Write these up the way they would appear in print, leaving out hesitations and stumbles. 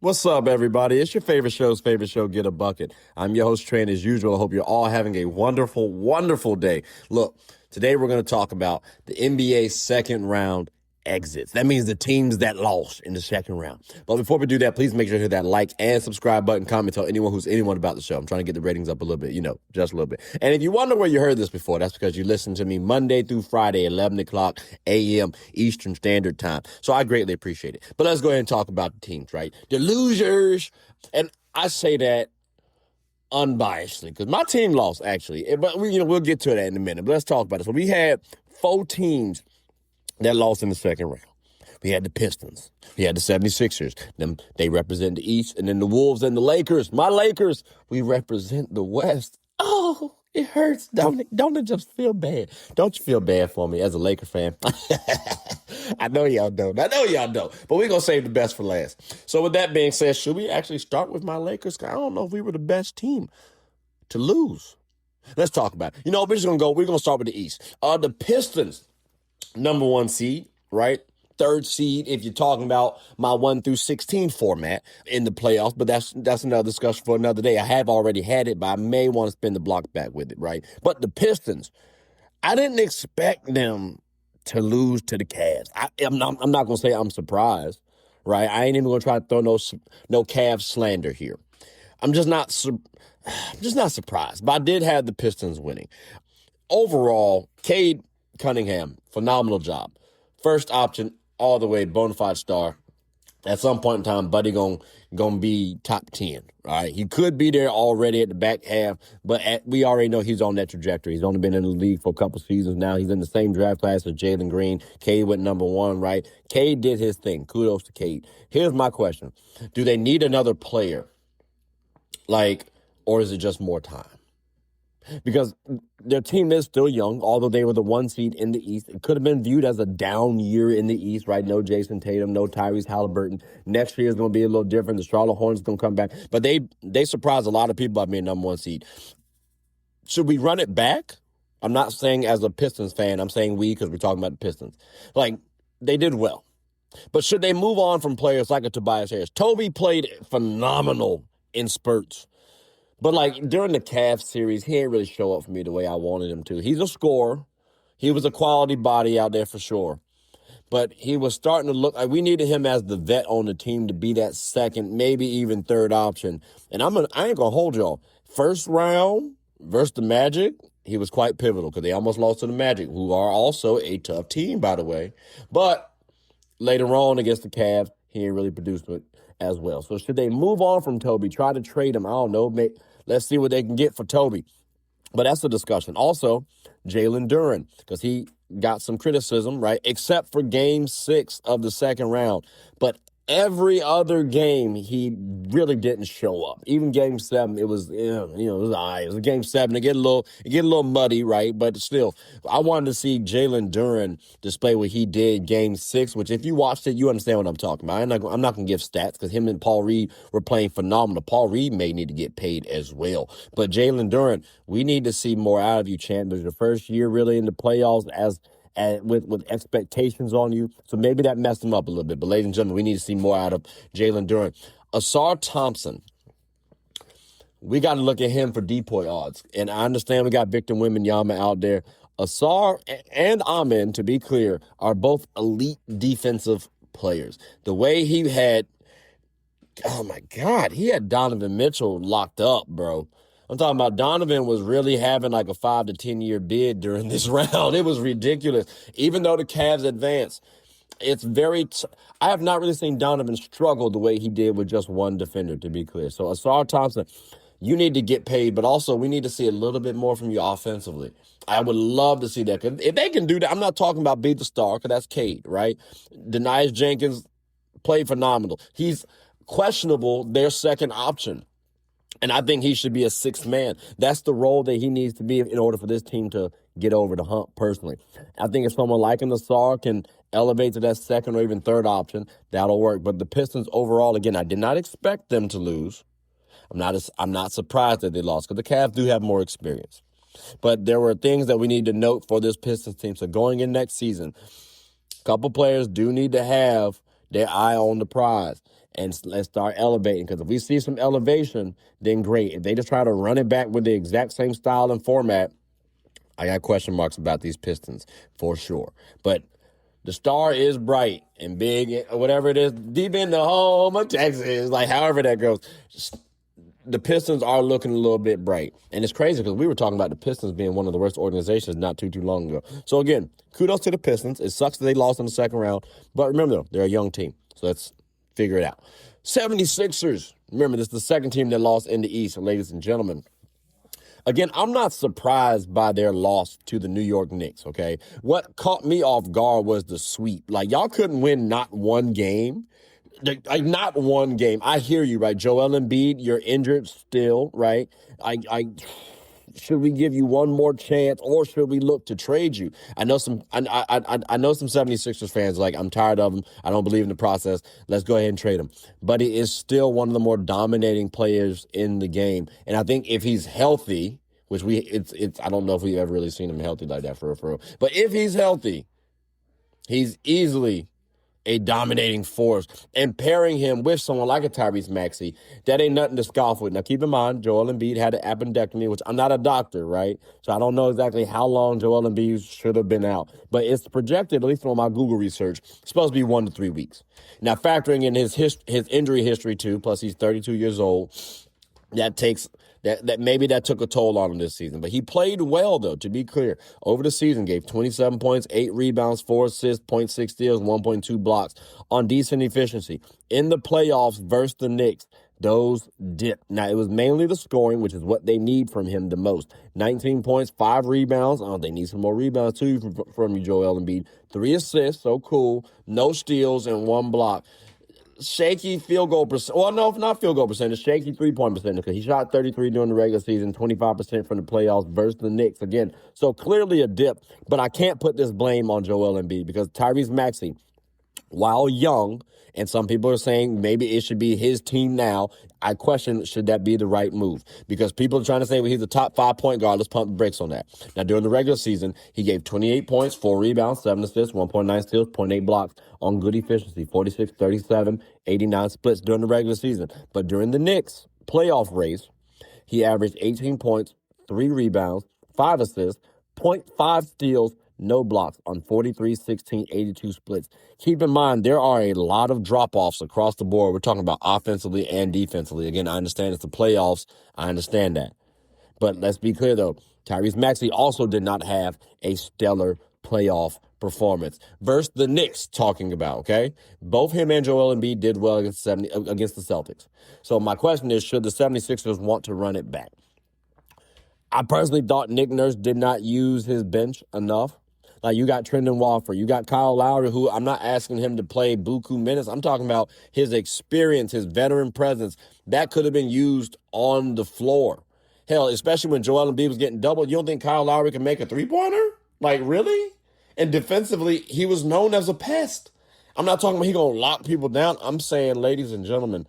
What's up, everybody? It's your favorite show, Get a Bucket. I'm your host, Trent, as usual. I hope you're all having a wonderful, wonderful day. Look, today we're going to talk about the NBA second round exits. That means the teams that lost in the second round. But before we do that, please make sure to hit that like and subscribe button, comment, tell anyone who's anyone about the show. I'm trying to get the ratings up a little bit, just a little bit. And if you wonder where you heard this before, that's because you listened to me Monday through Friday, 11 o'clock a.m. Eastern Standard Time. So I greatly appreciate it. But let's go ahead and talk about the teams, right? The losers. And I say that unbiasedly because my team lost, actually. But we'll get to that in a minute. But let's talk about it. So we had 4 teams that lost in the second round. We had the Pistons. We had the 76ers. They represent the East. And then the Wolves and the Lakers. My Lakers, we represent the West. Oh, it hurts. Don't it just feel bad? Don't you feel bad for me as a Laker fan? I know y'all don't. But we're going to save the best for last. So with that being said, should we actually start with my Lakers? I don't know if we were the best team to lose. Let's talk about it. We're going to start with the East. The Pistons. Number 1 seed, right? 3rd seed if you're talking about my 1 through 16 format in the playoffs, but that's another discussion for another day. I have already had it, but I may want to spin the block back with it, right? But the Pistons, I didn't expect them to lose to the Cavs. I'm not going to say I'm surprised, right? I ain't even going to try to throw no Cavs slander here. I'm just not surprised, but I did have the Pistons winning. Overall, Cade Cunningham, phenomenal job. First option all the way, bona fide star. At some point in time, Buddy gonna be top 10. All right, he could be there already at the back half, but we already know he's on that trajectory. He's only been in the league for a couple seasons now. He's in the same draft class as Jalen Green. Cade went number 1, right? Cade did his thing. Kudos to Cade. Here's my question: do they need another player, or is it just more time? Because their team is still young, although they were the 1 seed in the East. It could have been viewed as a down year in the East, right? No Jason Tatum, no Tyrese Halliburton. Next year is going to be a little different. The Charlotte Hornets going to come back. But they surprised a lot of people by being number 1 seed. Should we run it back? I'm not saying as a Pistons fan. I'm saying we because we're talking about the Pistons. They did well. But should they move on from players like a Tobias Harris? Toby played phenomenal in spurts. But, during the Cavs series, he didn't really show up for me the way I wanted him to. He's a scorer. He was a quality body out there for sure. But he was starting to look like we needed him as the vet on the team to be that second, maybe even 3rd option. And I ain't going to hold y'all. First round versus the Magic, he was quite pivotal because they almost lost to the Magic, who are also a tough team, by the way. But later on against the Cavs, he didn't really produce it as well. So should they move on from Toby, try to trade him? I don't know. Let's see what they can get for Toby. But that's the discussion. Also, Jalen Duren, because he got some criticism, right, except for Game 6 of the second round. But every other game, he really didn't show up. Even Game 7, it was, it was all right. It was Game 7. It get a little muddy, right? But still, I wanted to see Jalen Duren display what he did Game 6, which if you watched it, you understand what I'm talking about. I'm not going to give stats because him and Paul Reed were playing phenomenal. Paul Reed may need to get paid as well. But Jalen Duren, we need to see more out of you, champ. There's your first year really in the playoffs with expectations on you. So maybe that messed him up a little bit. But ladies and gentlemen, we need to see more out of Jalen Duren. Ausar Thompson, we got to look at him for depoy odds. And I understand we got Victor Wembanyama out there. Ausar and Amen, to be clear, are both elite defensive players. The way he had, oh my God, he had Donovan Mitchell locked up, bro. I'm talking about Donovan was really having a 5 to 10 year bid during this round. It was ridiculous. Even though the Cavs advanced, it's I have not really seen Donovan struggle the way he did with just one defender, to be clear. So Ausar Thompson, you need to get paid, but also we need to see a little bit more from you offensively. I would love to see that. 'Cause if they can do that, I'm not talking about be the star, because that's Cade, right? Denias Jenkins played phenomenal. He's questionable, their second option. And I think he should be a 6th man. That's the role that he needs to be in order for this team to get over the hump, personally. I think if someone like an Ausar can elevate to that 2nd or even 3rd option, that'll work. But the Pistons overall, again, I did not expect them to lose. I'm not surprised that they lost because the Cavs do have more experience. But there were things that we need to note for this Pistons team. So going in next season, a couple players do need to have their eye on the prize. and let's start elevating. Because if we see some elevation, then great. If they just try to run it back with the exact same style and format, I got question marks about these Pistons for sure. But the star is bright and big, whatever it is, deep in the home of Texas, like however that goes. The Pistons are looking a little bit bright. And it's crazy because we were talking about the Pistons being one of the worst organizations not too long ago. So, again, kudos to the Pistons. It sucks that they lost in the second round. But remember, though, they're a young team. So let's figure it out. 76ers. Remember, this is the second team that lost in the East, ladies and gentlemen. Again, I'm not surprised by their loss to the New York Knicks, okay? What caught me off guard was the sweep. Like, y'all couldn't win not one game. Like, not one game. I hear you, right? Joel Embiid, you're injured still, right? Should we give you one more chance, or should we look to trade you? I know some 76ers fans like, I'm tired of them. I don't believe in the process. Let's go ahead and trade him. But he is still one of the more dominating players in the game. And I think if he's healthy, which I don't know if we've ever really seen him healthy like that for real. But if he's healthy, he's easily a dominating force. And pairing him with someone like a Tyrese Maxey, that ain't nothing to scoff with. Now, keep in mind, Joel Embiid had an appendectomy, which I'm not a doctor, right? So I don't know exactly how long Joel Embiid should have been out. But it's projected, at least on my Google research, it's supposed to be 1 to 3 weeks. Now, factoring in his injury history, too, plus he's 32 years old, that maybe that took a toll on him this season. But he played well, though, to be clear. Over the season, gave 27 points, 8 rebounds, 4 assists, 0.6 steals, 1.2 blocks on decent efficiency. In the playoffs versus the Knicks, those dipped. Now, it was mainly the scoring, which is what they need from him the most. 19 points, 5 rebounds. Oh, they need some more rebounds, too, from you, Joel Embiid. 3 assists, so cool. No steals and 1 block. Shaky field goal percent. Well, no, not field goal percentage. Shaky three-point percentage because he shot 33 during the regular season, 25% from the playoffs versus the Knicks again. So clearly a dip, but I can't put this blame on Joel Embiid because Tyrese Maxey, while young, and some people are saying maybe it should be his team now, I question, should that be the right move? Because people are trying to say, well, he's a top 5 point guard. Let's pump the brakes on that. Now, during the regular season, he gave 28 points, 4 rebounds, 7 assists, 1.9 steals, 0.8 blocks on good efficiency, 46, 37, 89 splits during the regular season. But during the Knicks playoff race, he averaged 18 points, 3 rebounds, 5 assists, 0.5 steals, no blocks on 43, 16, 82 splits. Keep in mind, there are a lot of drop-offs across the board. We're talking about offensively and defensively. Again, I understand it's the playoffs. I understand that. But let's be clear, though. Tyrese Maxey also did not have a stellar playoff performance. Versus the Knicks, talking about, okay? Both him and Joel Embiid did well against the Celtics. So my question is, should the 76ers want to run it back? I personally thought Nick Nurse did not use his bench enough. Like, you got Trendon Watford, you got Kyle Lowry, who I'm not asking him to play buku minutes. I'm talking about his experience, his veteran presence. That could have been used on the floor. Hell, especially when Joel Embiid was getting doubled. You don't think Kyle Lowry can make a three-pointer? Like, really? And defensively, he was known as a pest. I'm not talking about he going to lock people down. I'm saying, ladies and gentlemen,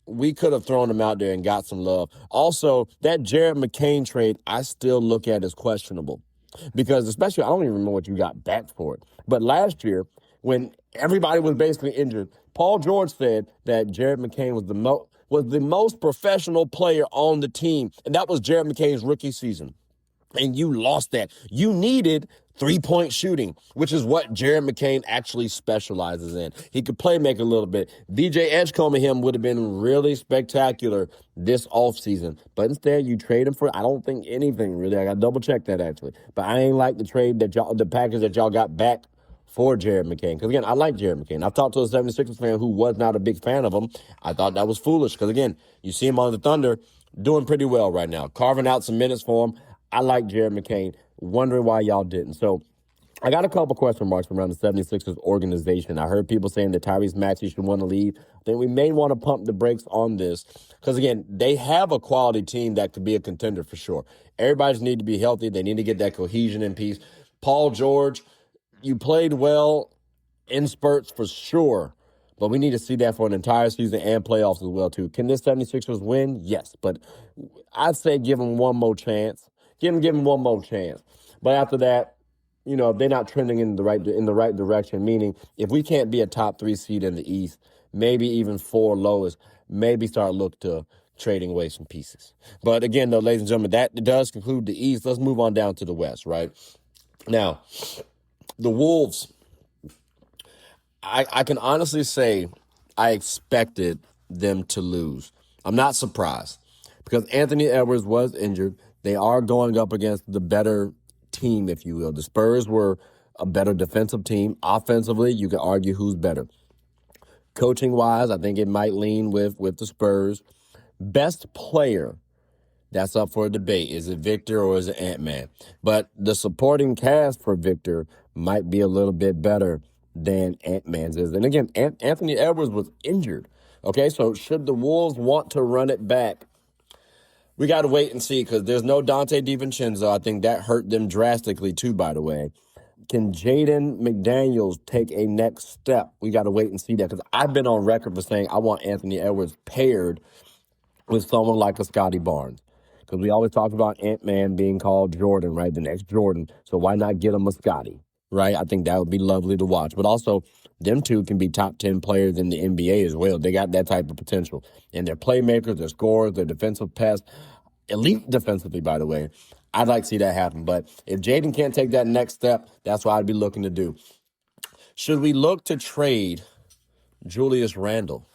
we could have thrown him out there and got some love. Also, that Jared McCain trade, I still look at as questionable. Because especially, I don't even remember what you got back for it. But last year, when everybody was basically injured, Paul George said that Jared McCain was the most professional player on the team. And that was Jared McCain's rookie season. And you lost that. You needed three-point shooting, which is what Jared McCain actually specializes in. He could play make a little bit. VJ Edgecombe and him would have been really spectacular this offseason. But instead, you trade him for, I don't think anything, really. I got to double-check that, actually. But I ain't like the package that y'all got back for Jared McCain. Because, again, I like Jared McCain. I've talked to a 76ers fan who was not a big fan of him. I thought that was foolish. Because, again, you see him on the Thunder doing pretty well right now, carving out some minutes for him. I like Jared McCain. Wondering why y'all didn't. So I got a couple question marks around the 76ers organization. I heard people saying that Tyrese Maxey should want to leave. I think we may want to pump the brakes on this because, again, they have a quality team that could be a contender for sure. Everybody just need to be healthy. They need to get that cohesion in peace. Paul George, you played well in spurts for sure, but we need to see that for an entire season and playoffs as well, too. Can this 76ers win? Yes, but I'd say give them one more chance. Give them one more chance. But after that, you know, if they're not trending in the right direction, meaning if we can't be a top 3 seed in the East, maybe even 4 lowest, maybe start look to trading away some pieces. But again, though, ladies and gentlemen, that does conclude the East. Let's move on down to the West, right? Now, the Wolves, I can honestly say I expected them to lose. I'm not surprised because Anthony Edwards was injured. They are going up against the better team, if you will. The Spurs were a better defensive team. Offensively, you can argue who's better. Coaching-wise, I think it might lean with the Spurs. Best player, that's up for a debate. Is it Victor or is it Ant-Man? But the supporting cast for Victor might be a little bit better than Ant-Man's is. And again, Anthony Edwards was injured. Okay, so should the Wolves want to run it back? We got to wait and see because there's no Donte DiVincenzo. I think that hurt them drastically too, by the way. Can Jaden McDaniels take a next step? We got to wait and see that because I've been on record for saying I want Anthony Edwards paired with someone like a Scotty Barnes. Because we always talk about Ant-Man being called Jordan, right? The next Jordan. So why not get him a Scotty, right? I think that would be lovely to watch. But also, them two can be top 10 players in the NBA as well. They got that type of potential. And they're playmakers, they're scorers, they're defensive pests. Elite defensively, by the way. I'd like to see that happen. But if Jaden can't take that next step, that's what I'd be looking to do. Should we look to trade Julius Randle?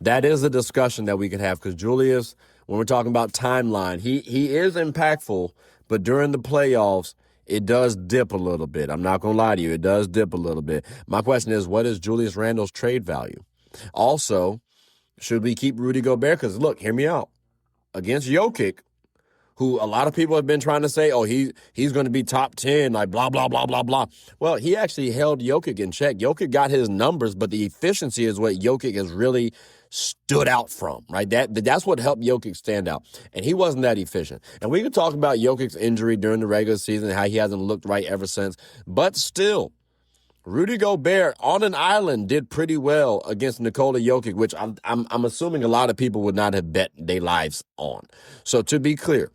That is a discussion that we could have because Julius, when we're talking about timeline, he is impactful, but during the playoffs, it does dip a little bit. I'm not going to lie to you. It does dip a little bit. My question is, what is Julius Randle's trade value? Also, should we keep Rudy Gobert? Because, look, hear me out. Against Jokic, who a lot of people have been trying to say, oh, he's going to be top 10, like blah, blah, blah, blah, blah. Well, he actually held Jokic in check. Jokic got his numbers, but the efficiency is what Jokic has really stood out from, right? That's what helped Jokic stand out. And he wasn't that efficient. And we could talk about Jokic's injury during the regular season and how he hasn't looked right ever since. But still, Rudy Gobert on an island did pretty well against Nikola Jokic, which I'm assuming a lot of people would not have bet their lives on. So to be clear,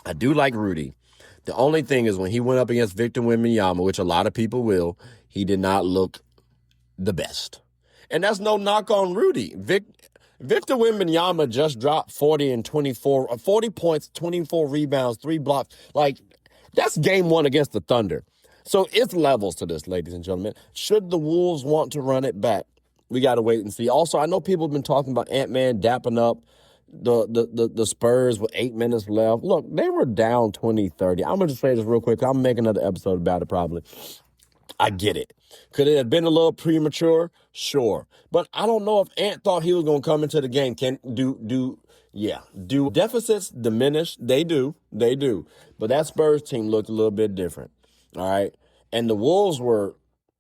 I do like Rudy. The only thing is when he went up against Victor Wembanyama, which a lot of people will, he did not look the best. And that's no knock on Rudy. Victor Wembanyama just dropped 40 points, 24 rebounds, 3 blocks. Like, that's game 1 against the Thunder. So it's levels to this, ladies and gentlemen. Should the Wolves want to run it back? We got to wait and see. Also, I know people have been talking about Ant-Man dapping up the Spurs with 8 minutes left. Look, they were down 20-30. I'm going to just say this real quick. I'm making another episode about it probably. I get it. Could it have been a little premature? Sure. But I don't know if Ant thought he was going to come into the game. Do deficits diminish? They do. But that Spurs team looked a little bit different. All right. And the Wolves were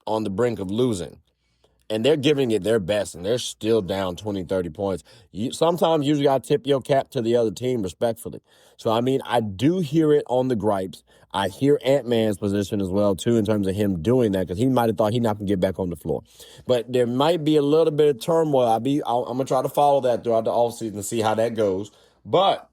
on the brink of losing. And they're giving it their best, and they're still down 20, 30 points. Sometimes you got to tip your cap to the other team respectfully. So, I mean, I do hear it on the gripes. I hear Ant-Man's position as well, too, in terms of him doing that, because he might have thought he's not going to get back on the floor. But there might be a little bit of turmoil. I'm going to try to follow that throughout the offseason and see how that goes. But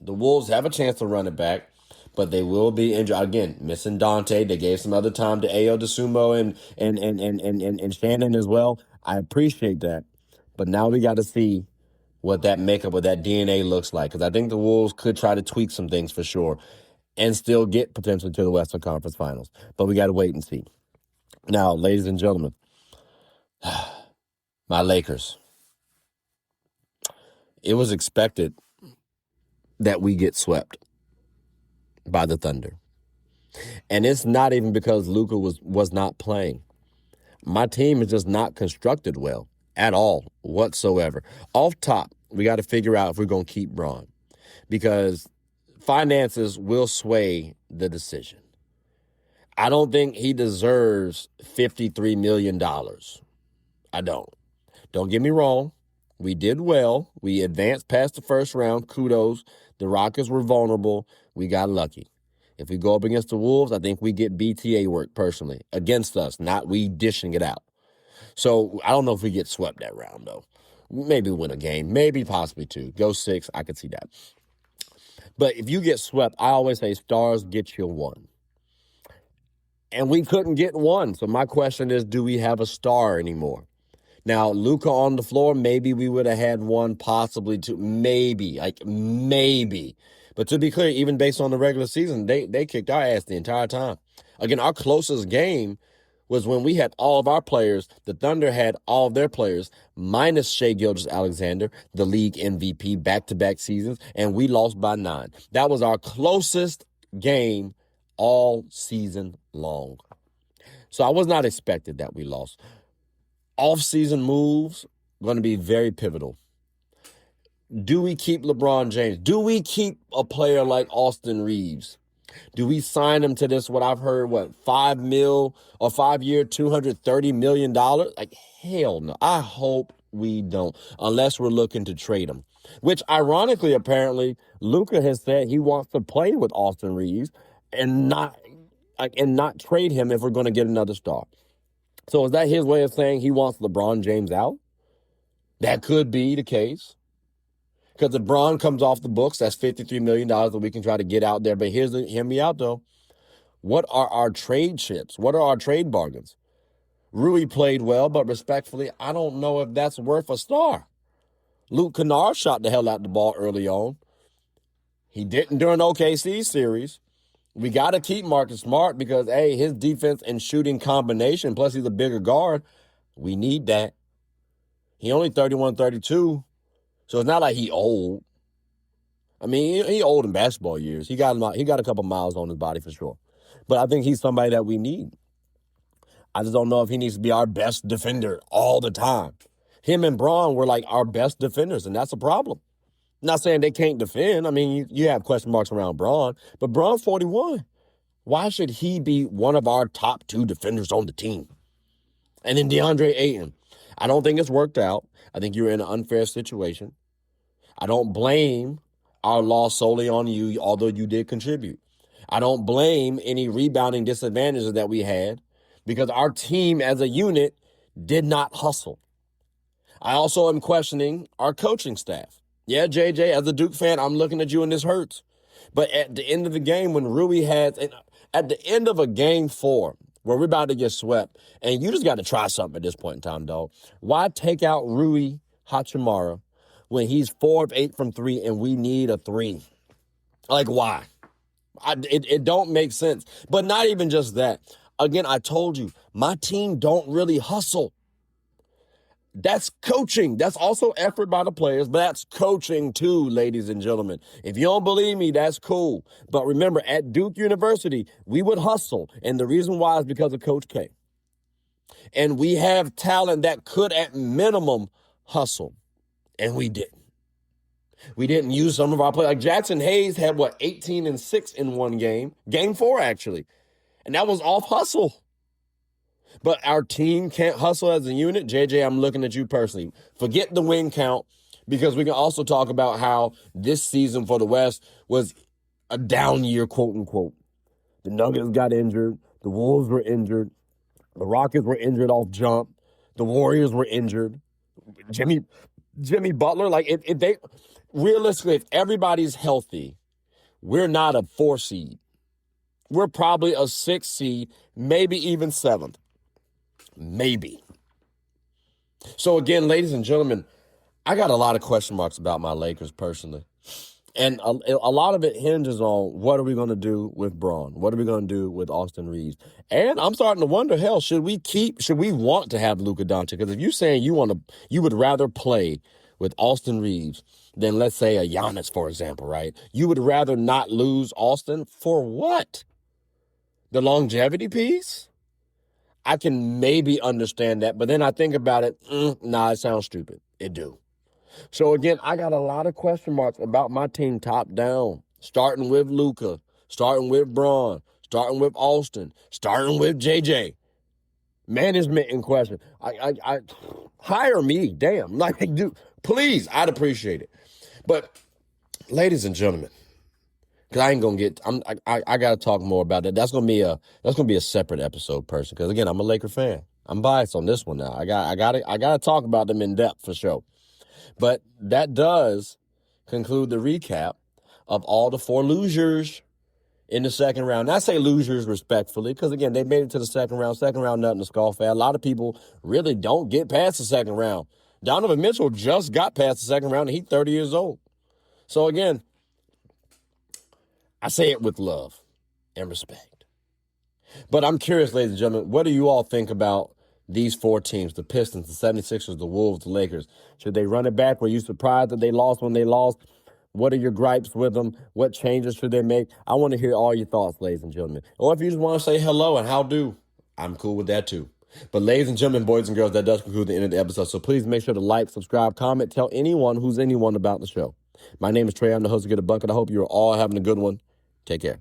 the Wolves have a chance to run it back. But they will be injured. Again, missing Donte. They gave some other time to Ayo DeSumo and Shannon as well. I appreciate that. But now we got to see what that makeup, what that DNA looks like. Because I think the Wolves could try to tweak some things for sure and still get potentially to the Western Conference Finals. But we got to wait and see. Now, ladies and gentlemen, my Lakers. It was expected that we get swept by the Thunder. And it's not even because Luka was not playing. My team is just not constructed well at all whatsoever. Off top, we got to figure out if we're going to keep Braun because finances will sway the decision. I don't think he deserves $53 million. I don't. Don't get me wrong. We did well. We advanced past the first round. Kudos. The Rockets were vulnerable. We got lucky. If we go up against the Wolves, I think we get BTA work personally against us, not we dishing it out. So I don't know if we get swept that round, though. Maybe win a game, maybe possibly 2. Go 6, I could see that. But if you get swept, I always say stars get you 1. And we couldn't get 1. So my question is, do we have a star anymore? Now, Luka on the floor, maybe we would have had one, possibly two, maybe. But to be clear, even based on the regular season, they kicked our ass the entire time. Again, our closest game was when we had all of our players. The Thunder had all of their players, minus Shai Gilgeous-Alexander, the league MVP, back-to-back seasons, and we lost by 9. That was our closest game all season long. So I was not expected that we lost. Off-season moves going to be very pivotal. Do we keep LeBron James? Do we keep a player like Austin Reeves? Do we sign him to this, what I've heard, $5 million or 5 year, $230 million? Like, hell no. I hope we don't, unless we're looking to trade him. Which, ironically, apparently, Luka has said he wants to play with Austin Reeves and not trade him if we're going to get another star. So is that his way of saying he wants LeBron James out? That could be the case. Because if Bron comes off the books, that's $53 million that we can try to get out there. But hear me out, though. What are our trade chips? What are our trade bargains? Rui played well, but respectfully, I don't know if that's worth a star. Luke Kennard shot the hell out the ball early on. He didn't during OKC series. We got to keep Marcus Smart because, hey, his defense and shooting combination, plus he's a bigger guard, we need that. He only 31, 32, so it's not like he old. I mean, he old in basketball years. He got a couple miles on his body for sure. But I think he's somebody that we need. I just don't know if he needs to be our best defender all the time. Him and Bron were like our best defenders, and that's a problem. Not saying they can't defend. I mean, you have question marks around Bron, but Bron's 41. Why should he be one of our top 2 defenders on the team? And then DeAndre Ayton. I don't think it's worked out. I think you're in an unfair situation. I don't blame our loss solely on you, although you did contribute. I don't blame any rebounding disadvantages that we had because our team as a unit did not hustle. I also am questioning our coaching staff. Yeah, JJ, as a Duke fan, I'm looking at you and this hurts. But at the end of the game, when Rui at the end of a game 4, where we're about to get swept, and you just got to try something at this point in time, dog. Why take out Rui Hachimura when he's 4 of 8 from 3 and we need a 3? Like, why? It don't make sense. But not even just that. Again, I told you, my team don't really hustle. That's coaching. That's also effort by the players, but that's coaching too, ladies and gentlemen. If you don't believe me, that's cool. But remember, at Duke University, we would hustle. And the reason why is because of Coach K. And we have talent that could, at minimum, hustle. And we didn't. We didn't use some of our players. Like Jackson Hayes had, 18 and 6 in one game. Game 4, actually. And that was off hustle. But our team can't hustle as a unit. JJ, I'm looking at you personally. Forget the win count, because we can also talk about how this season for the West was a down year, quote unquote. The Nuggets got injured. The Wolves were injured. The Rockets were injured off jump. The Warriors were injured. Jimmy Butler, like if they realistically, if everybody's healthy, we're not a 4 seed. We're probably a 6 seed, maybe even 7th. Maybe. So again, ladies and gentlemen, I got a lot of question marks about my Lakers personally. And a lot of it hinges on what are we going to do with Bron? What are we going to do with Austin Reeves? And I'm starting to wonder, hell, should we want to have Luka Doncic? Because if you're saying you would rather play with Austin Reeves than, let's say, a Giannis, for example, right? You would rather not lose Austin for what? The longevity piece? I can maybe understand that, but then I think about it, it sounds stupid. It do. So again, I got a lot of question marks about my team top down, starting with Luka, starting with Bron, starting with Austin, starting with JJ. Management in question. I hire me, damn. Like, dude, please, I'd appreciate it. But ladies and gentlemen, because I ain't gonna get. I gotta talk more about that. That's gonna be a separate episode, person. Because again, I'm a Laker fan. I'm biased on this one now. I gotta talk about them in depth for sure. But that does conclude the recap of all the 4 losers in the second round. And I say losers respectfully because, again, they made it to the second round. Second round, nothing to scoff at. A lot of people really don't get past the second round. Donovan Mitchell just got past the second round, and he's 30 years old. So, again, I say it with love and respect. But I'm curious, ladies and gentlemen, what do you all think about these four teams, the Pistons, the 76ers, the Wolves, the Lakers? Should they run it back? Were you surprised that they lost when they lost? What are your gripes with them? What changes should they make? I want to hear all your thoughts, ladies and gentlemen. Or if you just want to say hello and how do, I'm cool with that too. But ladies and gentlemen, boys and girls, that does conclude the end of the episode. So please make sure to like, subscribe, comment, tell anyone who's anyone about the show. My name is Trey. I'm the host of Get a Bucket. I hope you're all having a good one. Take care.